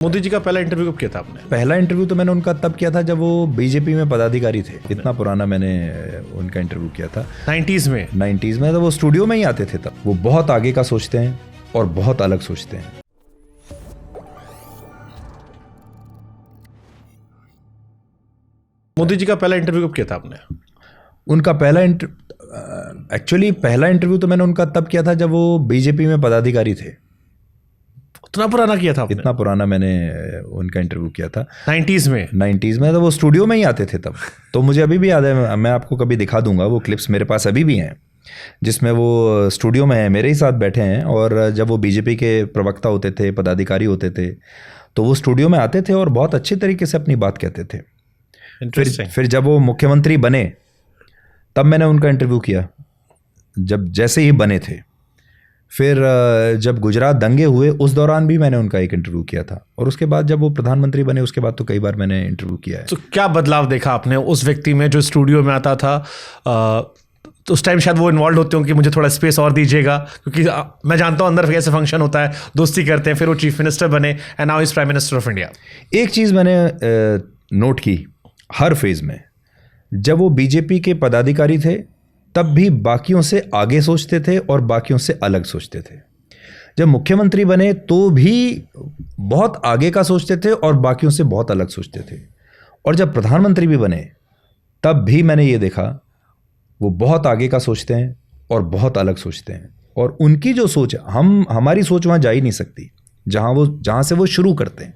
मोदी जी का पहला इंटरव्यू कब किया था आपने? पहला इंटरव्यू तो मैंने उनका तब किया था जब वो बीजेपी में पदाधिकारी थे। इतना पुराना मैंने उनका इंटरव्यू किया था 90s में। 90s में तो वो स्टूडियो में ही आते थे। तब वो बहुत आगे का सोचते हैं और बहुत अलग सोचते हैं। मोदी जी का पहला इंटरव्यू कब किया था आपने? उनका पहला इंटरव्यू तो मैंने उनका तब किया था जब वो बीजेपी में पदाधिकारी थे। उतना पुराना किया था आपने? इतना पुराना मैंने उनका इंटरव्यू किया था 90s में। 90s में तो वो स्टूडियो में ही आते थे तब। तो मुझे अभी भी याद है, मैं आपको कभी दिखा दूंगा, वो क्लिप्स मेरे पास अभी भी हैं जिसमें वो स्टूडियो में हैं, मेरे ही साथ बैठे हैं। और जब वो बीजेपी के प्रवक्ता होते थे, पदाधिकारी होते थे, तो वो स्टूडियो में आते थे और बहुत अच्छी तरीके से अपनी बात कहते थे। फिर जब वो मुख्यमंत्री बने तब मैंने उनका इंटरव्यू किया, जब जैसे ही बने थे। फिर जब गुजरात दंगे हुए उस दौरान भी मैंने उनका एक इंटरव्यू किया था। और उसके बाद जब वो प्रधानमंत्री बने उसके बाद तो कई बार मैंने इंटरव्यू किया है। तो क्या बदलाव देखा आपने उस व्यक्ति में जो स्टूडियो में आता था? तो उस टाइम शायद वो इन्वॉल्व होते हो कि मुझे थोड़ा स्पेस और दीजिएगा, क्योंकि मैं जानता हूँ अंदर कैसे फंक्शन होता है, दोस्ती करते हैं। फिर वो चीफ मिनिस्टर बने and now is prime minister of India. एक चीज़ मैंने नोट की हर फेज़ में, जब वो बीजेपी के पदाधिकारी थे तब भी बाकियों से आगे सोचते थे और बाकियों से अलग सोचते थे। जब मुख्यमंत्री बने तो भी बहुत आगे का सोचते थे और बाकियों से बहुत अलग सोचते थे। और जब प्रधानमंत्री भी बने तब भी मैंने ये देखा, वो बहुत आगे का सोचते हैं और बहुत अलग सोचते हैं। और उनकी जो सोच है, हमारी सोच वहाँ जा ही नहीं सकती जहाँ से वो शुरू करते हैं।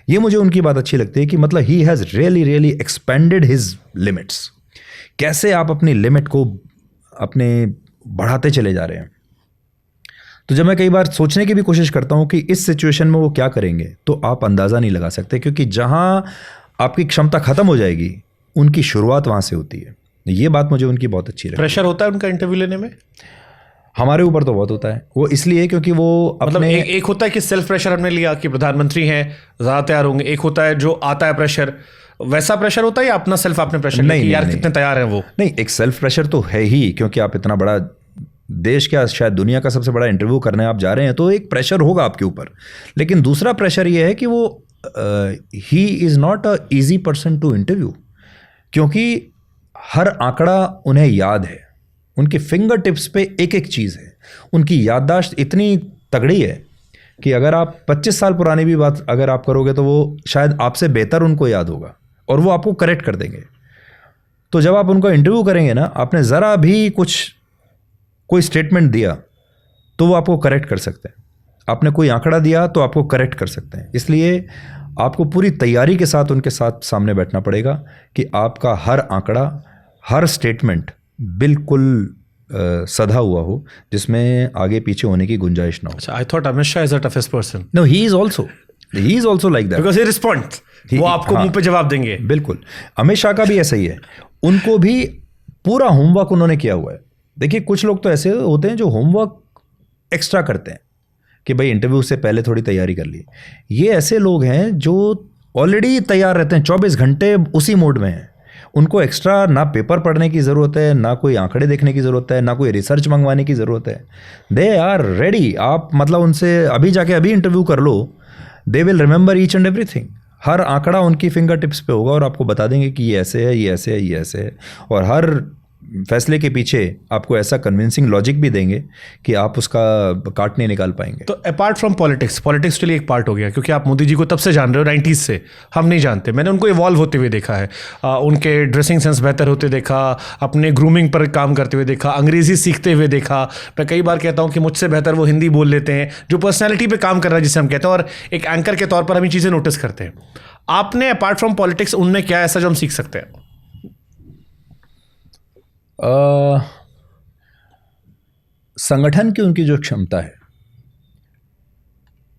ये मुझे उनकी बात अच्छी लगती है कि मतलब he has really expanded his limits. कैसे आप अपनी लिमिट को अपने बढ़ाते चले जा रहे हैं। तो जब मैं कई बार सोचने की भी कोशिश करता हूं कि इस सिचुएशन में वो क्या करेंगे, तो आप अंदाज़ा नहीं लगा सकते, क्योंकि जहां आपकी क्षमता खत्म हो जाएगी उनकी शुरुआत वहां से होती है। ये बात मुझे उनकी बहुत अच्छी लगी। प्रेशर होता है उनका इंटरव्यू लेने में? हमारे ऊपर तो बहुत होता है। वो इसलिए क्योंकि वो मतलब अपने एक होता है कि सेल्फ प्रेशर हमने लिया कि प्रधानमंत्री हैं, ज़्यादा तैयार होंगे। एक होता है जो आता है प्रेशर, वैसा प्रेशर होता है या अपना सेल्फ आपने प्रेशर लिया कि यार कितने तैयार हैं वो? नहीं, एक सेल्फ प्रेशर तो है ही, क्योंकि आप इतना बड़ा देश क्या शायद दुनिया का सबसे बड़ा इंटरव्यू करने आप जा रहे हैं, तो एक प्रेशर होगा आपके ऊपर। लेकिन दूसरा प्रेशर ये है कि वो he is not a easy person to interview, क्योंकि हर आंकड़ा उन्हें याद है। उनके फिंगर टिप्स पे एक एक चीज़ है। उनकी याददाश्त इतनी तगड़ी है कि अगर आप 25 साल पुरानी भी बात अगर आप करोगे तो वो शायद आपसे बेहतर उनको याद होगा और वो आपको करेक्ट कर देंगे। तो जब आप उनका इंटरव्यू करेंगे ना, आपने ज़रा भी कोई स्टेटमेंट दिया तो वो आपको करेक्ट कर सकते हैं। आपने कोई आंकड़ा दिया तो आपको करेक्ट कर सकते हैं। इसलिए आपको पूरी तैयारी के साथ उनके साथ सामने बैठना पड़ेगा कि आपका हर आंकड़ा, हर स्टेटमेंट बिल्कुल सधा हुआ हो, जिसमें आगे पीछे होने की गुंजाइश ना हो। I thought Amit Shah is the toughest person. No, he is also like that, because he responds, वो आपको मुंह पे जवाब देंगे। बिल्कुल। अमित शाह का भी ऐसा ही है। उनको भी पूरा होमवर्क उन्होंने किया हुआ है। देखिए, कुछ लोग तो ऐसे होते हैं जो होमवर्क एक्स्ट्रा करते हैं कि भाई इंटरव्यू से पहले थोड़ी तैयारी कर ली। ये ऐसे लोग हैं जो ऑलरेडी तैयार रहते हैं, 24 घंटे उसी मोड में हैं। उनको एक्स्ट्रा ना पेपर पढ़ने की ज़रूरत है, ना कोई आंकड़े देखने की ज़रूरत है, ना कोई रिसर्च मंगवाने की ज़रूरत है। They are ready. आप मतलब उनसे अभी जाके अभी इंटरव्यू कर लो, they will remember each and everything. हर आंकड़ा उनकी फिंगर टिप्स पे होगा और आपको बता देंगे कि ये ऐसे है, ये ऐसे है, ये ऐसे है। और हर फैसले के पीछे आपको ऐसा कन्विंसिंग लॉजिक भी देंगे कि आप उसका काट नहीं निकाल पाएंगे। तो अपार्ट फ्रॉम पॉलिटिक्स के लिए एक पार्ट हो गया, क्योंकि आप मोदी जी को तब से जान रहे हो, 90s से। हम नहीं जानते। मैंने उनको इवॉल्व होते हुए देखा है, उनके ड्रेसिंग सेंस बेहतर होते देखा, अपने ग्रूमिंग पर काम करते हुए देखा, अंग्रेजी सीखते हुए देखा। मैं कई बार कहता हूँ कि मुझसे बेहतर वो हिंदी बोल लेते हैं, जो पर्सनैलिटी पे काम कर रहा है जिसे हम कहते हैं, और एक एंकर के तौर पर हम ये चीज़ें नोटिस करते हैं। आपने अपार्ट फ्रॉम पॉलिटिक्स उनमें क्या ऐसा जो हम सीख सकते हैं? संगठन की उनकी जो क्षमता है,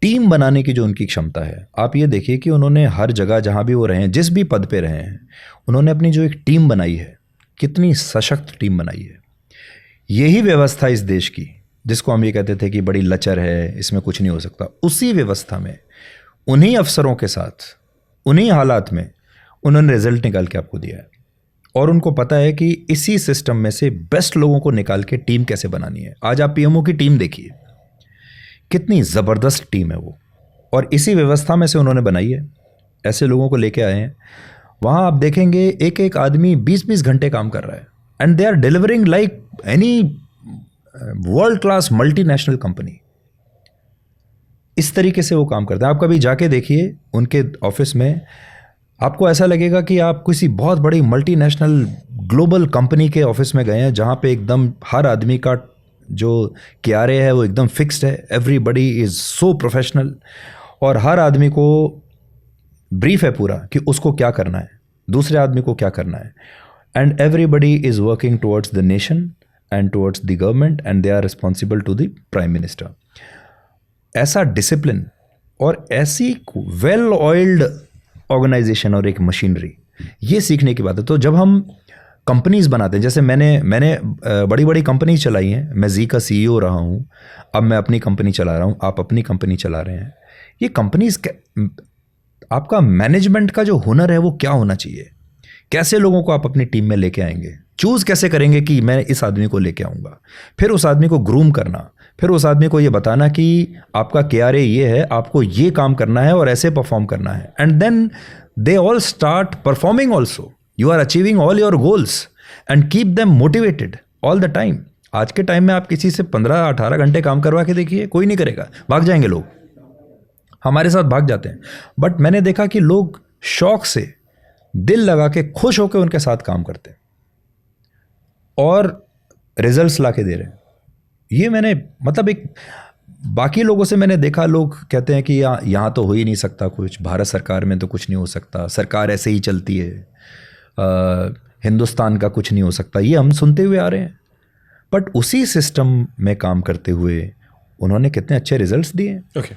टीम बनाने की जो उनकी क्षमता है, आप ये देखिए कि उन्होंने हर जगह जहां भी वो रहे हैं, जिस भी पद पे रहे हैं, उन्होंने अपनी जो एक टीम बनाई है, कितनी सशक्त टीम बनाई है। यही व्यवस्था इस देश की, जिसको हम ये कहते थे कि बड़ी लचर है, इसमें कुछ नहीं हो सकता, उसी व्यवस्था में उन्हीं अफसरों के साथ उन्हीं हालात में उन्होंने रिजल्ट निकाल के आपको दिया है। और उनको पता है कि इसी सिस्टम में से बेस्ट लोगों को निकाल के टीम कैसे बनानी है। आज आप पीएमओ की टीम देखिए, कितनी ज़बरदस्त टीम है वो। और इसी व्यवस्था में से उन्होंने बनाई है, ऐसे लोगों को लेके आए हैं। वहाँ आप देखेंगे एक एक आदमी 20-20 घंटे काम कर रहा है, and they are delivering like any world class multinational company. इस तरीके से वो काम करते हैं। आप कभी जाके देखिए उनके ऑफिस में, आपको ऐसा लगेगा कि आप किसी बहुत बड़ी मल्टीनेशनल ग्लोबल कंपनी के ऑफिस में गए हैं, जहाँ पे एकदम हर आदमी का जो क्यारे है वो एकदम फिक्स्ड है, एवरीबडी इज़ सो प्रोफेशनल, और हर आदमी को ब्रीफ है पूरा कि उसको क्या करना है, दूसरे आदमी को क्या करना है, and everybody is working towards the nation and towards the government, and they are responsible to the prime minister. ऐसा डिसिप्लिन और ऐसी वेल ऑयल्ड ऑर्गेनाइजेशन और एक मशीनरी, ये सीखने की बात है। तो जब हम कंपनीज बनाते हैं, जैसे मैंने बड़ी बड़ी कंपनी चलाई हैं, मैं जी का CEO रहा हूँ, अब मैं अपनी कंपनी चला रहा हूँ, आप अपनी कंपनी चला रहे हैं। ये कंपनीज, आपका मैनेजमेंट का जो हुनर है वो क्या होना चाहिए, कैसे लोगों को आप अपनी टीम में लेके आएंगे, चूज़ कैसे करेंगे कि मैं इस आदमी को लेके आऊँगा, फिर उस आदमी को ग्रूम करना, फिर उस आदमी को ये बताना कि आपका KRA ये है, आपको ये काम करना है और ऐसे परफॉर्म करना है, and then they all start performing also, you are achieving all your goals and keep them motivated all the time. आज के टाइम में आप किसी से 15-18 घंटे काम करवा के देखिए, कोई नहीं करेगा, भाग जाएंगे लोग, हमारे साथ भाग जाते हैं। बट मैंने देखा कि लोग शौक से, दिल लगा के, खुश होकर उनके साथ काम करते हैं और रिजल्ट्स ला के दे रहे हैं। ये मैंने, मतलब एक बाकी लोगों से मैंने देखा, लोग कहते हैं कि यहाँ तो हो ही नहीं सकता कुछ, भारत सरकार में तो कुछ नहीं हो सकता, सरकार ऐसे ही चलती है, हिंदुस्तान का कुछ नहीं हो सकता, ये हम सुनते हुए आ रहे हैं। बट उसी सिस्टम में काम करते हुए उन्होंने कितने अच्छे रिजल्ट्स दिए। ओके,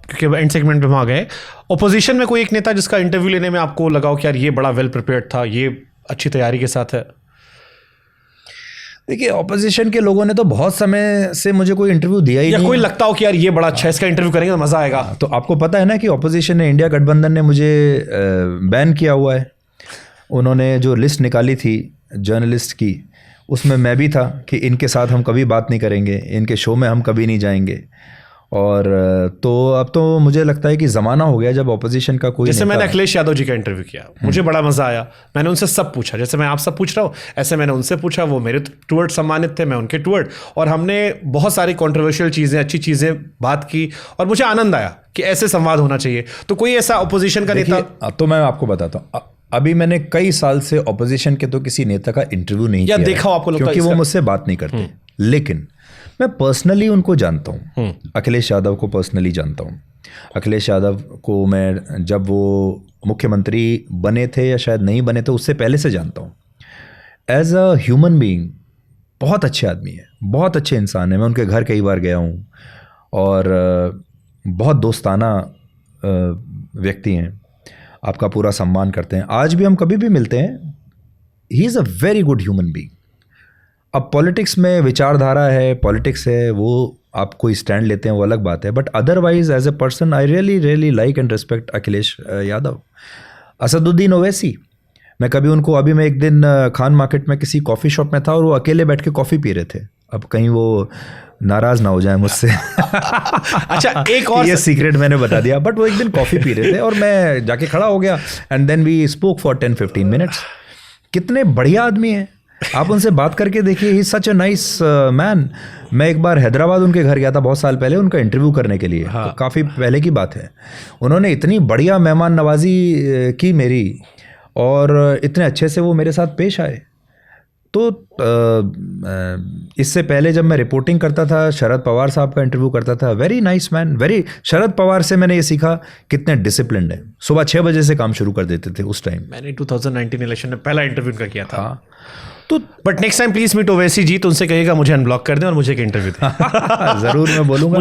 क्योंकि एंड सेगमेंट में हम आ गए, ओपोजिशन में कोई एक नेता जिसका इंटरव्यू लेने में आपको लगा हो कि यार ये बड़ा वेल प्रिपेयर्ड था, ये अच्छी तैयारी के साथ है? देखिए, ऑपोजिशन के लोगों ने तो बहुत समय से मुझे कोई इंटरव्यू दिया ही या नहीं। कोई लगता हो कि यार ये बड़ा अच्छा है, इसका इंटरव्यू करेंगे तो मजा आएगा। तो आपको पता है ना कि ऑपोजिशन ने, इंडिया गठबंधन ने मुझे बैन किया हुआ है। उन्होंने जो लिस्ट निकाली थी जर्नलिस्ट की, उसमें मैं भी था कि इनके साथ हम कभी बात नहीं करेंगे, इनके शो में हम कभी नहीं जाएंगे। और तो अब तो मुझे लगता है कि ज़माना हो गया जब ऑपोजिशन का कोई, जैसे मैंने अखिलेश यादव जी का इंटरव्यू किया, मुझे बड़ा मजा आया, मैंने उनसे सब पूछा, जैसे मैं आप सब पूछ रहा हूँ ऐसे मैंने उनसे पूछा, वो मेरे टुवर्ड सम्मानित थे, मैं उनके टुवर्ड, और हमने बहुत सारी कंट्रोवर्शियल चीज़ें, अच्छी चीज़ें बात की, और मुझे आनंद आया कि ऐसे संवाद होना चाहिए। तो कोई ऐसा ऑपोजिशन का नेता? तो मैं आपको बताता हूँ, अभी मैंने कई साल से ऑपोजिशन के तो किसी नेता का इंटरव्यू नहीं किया, देखा आपको लगता है क्योंकि वो मुझसे बात नहीं करते, लेकिन मैं पर्सनली उनको जानता हूँ। अखिलेश यादव को पर्सनली जानता हूँ। अखिलेश यादव को मैं, जब वो मुख्यमंत्री बने थे या शायद नहीं बने थे, उससे पहले से जानता हूँ। एज अ ह्यूमन बीइंग बहुत अच्छे आदमी है, बहुत अच्छे इंसान है। मैं उनके घर कई बार गया हूँ और बहुत दोस्ताना व्यक्ति हैं, आपका पूरा सम्मान करते हैं। आज भी हम कभी भी मिलते हैं, he is a very good human being. अब पॉलिटिक्स में विचारधारा है, पॉलिटिक्स है, वो आप कोई स्टैंड लेते हैं वो अलग बात है, but otherwise as a person I really like and respect Akhilesh Yadav. Asaduddin Owaisi, मैं कभी उनको, अभी मैं एक दिन खान मार्केट में किसी कॉफ़ी शॉप में था और वो अकेले बैठ के कॉफ़ी पी रहे थे। अब कहीं वो नाराज़ ना हो जाए मुझसे। अच्छा, एक और ये सीक्रेट मैंने बता दिया, बट वो एक दिन कॉफ़ी पी रहे थे और मैं जाके खड़ा हो गया, and then we spoke for 10-15 minutes. कितने बढ़िया आदमी हैं, आप उनसे बात करके देखिए, ही सच अ नाइस मैन। मैं एक बार हैदराबाद उनके घर गया था बहुत साल पहले, उनका इंटरव्यू करने के लिए। हाँ। काफ़ी पहले की बात है। उन्होंने इतनी बढ़िया मेहमान नवाजी की मेरी, और इतने अच्छे से वो मेरे साथ पेश आए। तो इससे पहले जब मैं रिपोर्टिंग करता था, शरद पवार साहब का इंटरव्यू करता था, very nice man, very. Sharad Pawar से मैंने ये सीखा कितने डिसिप्लिन्ड है। सुबह 6 बजे से काम शुरू कर देते थे उस टाइम। मैंने 2019 इलेक्शन में पहला इंटरव्यू उनका किया था। हाँ। तो but next time please meet Owaisi ji, तो उनसे कहिएगा मुझे अनब्लॉक कर दें और मुझे एक इंटरव्यू दें। ज़रूर, मैं बोलूँगा।